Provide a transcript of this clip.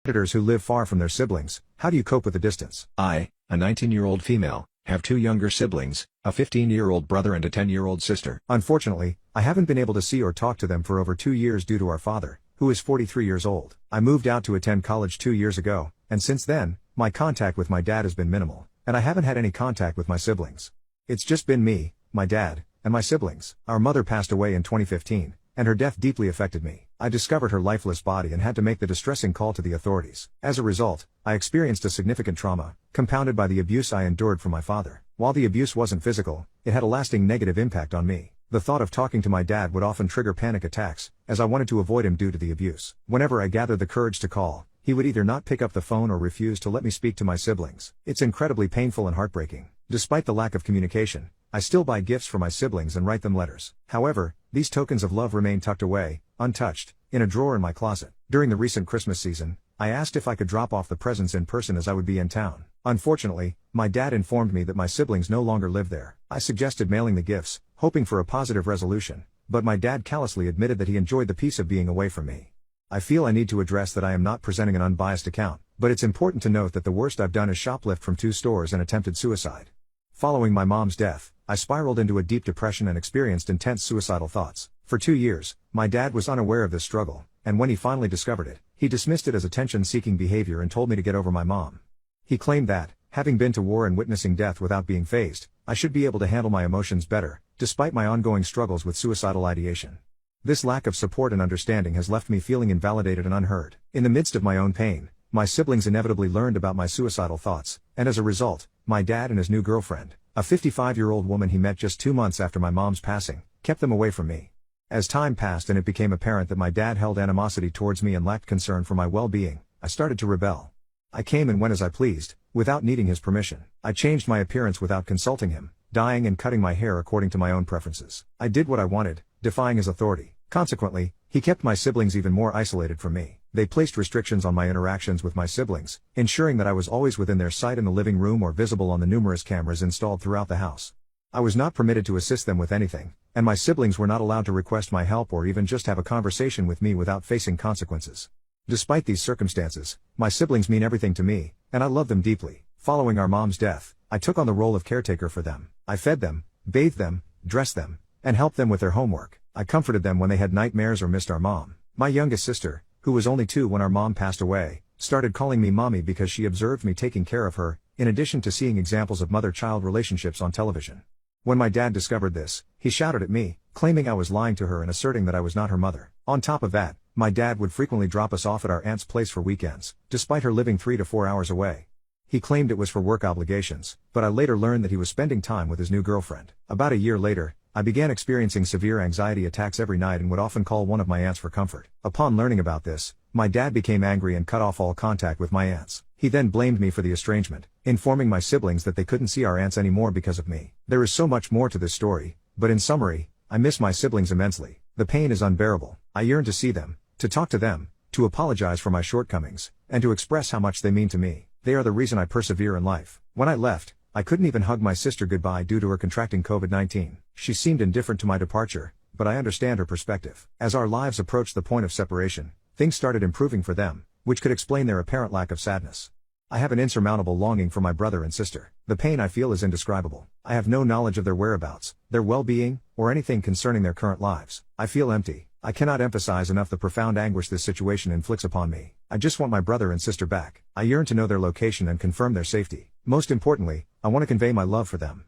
Predators who live far from their siblings, how do you cope with the distance? I, a 19-year-old female, have two younger siblings, a 15-year-old brother and a 10-year-old sister. Unfortunately, I haven't been able to see or talk to them for over 2 years due to our father, who is 43 years old. I moved out to attend college 2 years ago, and since then, my contact with my dad has been minimal, and I haven't had any contact with my siblings. It's just been me, my dad, and my siblings. Our mother passed away in 2015, and her death deeply affected me. I discovered her lifeless body and had to make the distressing call to the authorities. As a result, I experienced a significant trauma, compounded by the abuse I endured from my father. While the abuse wasn't physical, it had a lasting negative impact on me. The thought of talking to my dad would often trigger panic attacks, as I wanted to avoid him due to the abuse. Whenever I gathered the courage to call, he would either not pick up the phone or refuse to let me speak to my siblings. It's incredibly painful and heartbreaking. Despite the lack of communication, I still buy gifts for my siblings and write them letters. However, these tokens of love remain tucked away, untouched, in a drawer in my closet. During the recent Christmas season, I asked if I could drop off the presents in person as I would be in town. Unfortunately, my dad informed me that my siblings no longer live there. I suggested mailing the gifts, hoping for a positive resolution, but my dad callously admitted that he enjoyed the peace of being away from me. I feel I need to address that I am not presenting an unbiased account, but it's important to note that the worst I've done is shoplift from 2 stores and attempted suicide. Following my mom's death, I spiraled into a deep depression and experienced intense suicidal thoughts. For 2 years, my dad was unaware of this struggle, and when he finally discovered it, he dismissed it as attention-seeking behavior and told me to get over my mom. He claimed that, having been to war and witnessing death without being fazed, I should be able to handle my emotions better, despite my ongoing struggles with suicidal ideation. This lack of support and understanding has left me feeling invalidated and unheard. In the midst of my own pain, my siblings inevitably learned about my suicidal thoughts, and as a result, my dad and his new girlfriend, a 55-year-old woman he met just 2 months after my mom's passing, kept them away from me. As time passed and it became apparent that my dad held animosity towards me and lacked concern for my well-being, I started to rebel. I came and went as I pleased, without needing his permission. I changed my appearance without consulting him, dyeing and cutting my hair according to my own preferences. I did what I wanted, defying his authority. Consequently, he kept my siblings even more isolated from me. They placed restrictions on my interactions with my siblings, ensuring that I was always within their sight in the living room or visible on the numerous cameras installed throughout the house. I was not permitted to assist them with anything, and my siblings were not allowed to request my help or even just have a conversation with me without facing consequences. Despite these circumstances, my siblings mean everything to me, and I love them deeply. Following our mom's death, I took on the role of caretaker for them. I fed them, bathed them, dressed them, and helped them with their homework. I comforted them when they had nightmares or missed our mom. My youngest sister, who was only 2 when our mom passed away, started calling me mommy because she observed me taking care of her, in addition to seeing examples of mother-child relationships on television. When my dad discovered this, he shouted at me, claiming I was lying to her and asserting that I was not her mother. On top of that, my dad would frequently drop us off at our aunt's place for weekends, despite her living 3 to 4 hours away. He claimed it was for work obligations, but I later learned that he was spending time with his new girlfriend. About a year later, I began experiencing severe anxiety attacks every night and would often call one of my aunts for comfort. Upon learning about this, my dad became angry and cut off all contact with my aunts. He then blamed me for the estrangement, informing my siblings that they couldn't see our aunts anymore because of me. There is so much more to this story, but in summary, I miss my siblings immensely. The pain is unbearable. I yearn to see them, to talk to them, to apologize for my shortcomings, and to express how much they mean to me. They are the reason I persevere in life. When I left, I couldn't even hug my sister goodbye due to her contracting COVID-19. She seemed indifferent to my departure, but I understand her perspective. As our lives approached the point of separation, things started improving for them, which could explain their apparent lack of sadness. I have an insurmountable longing for my brother and sister. The pain I feel is indescribable. I have no knowledge of their whereabouts, their well-being, or anything concerning their current lives. I feel empty. I cannot emphasize enough the profound anguish this situation inflicts upon me. I just want my brother and sister back. I yearn to know their location and confirm their safety. Most importantly, I want to convey my love for them.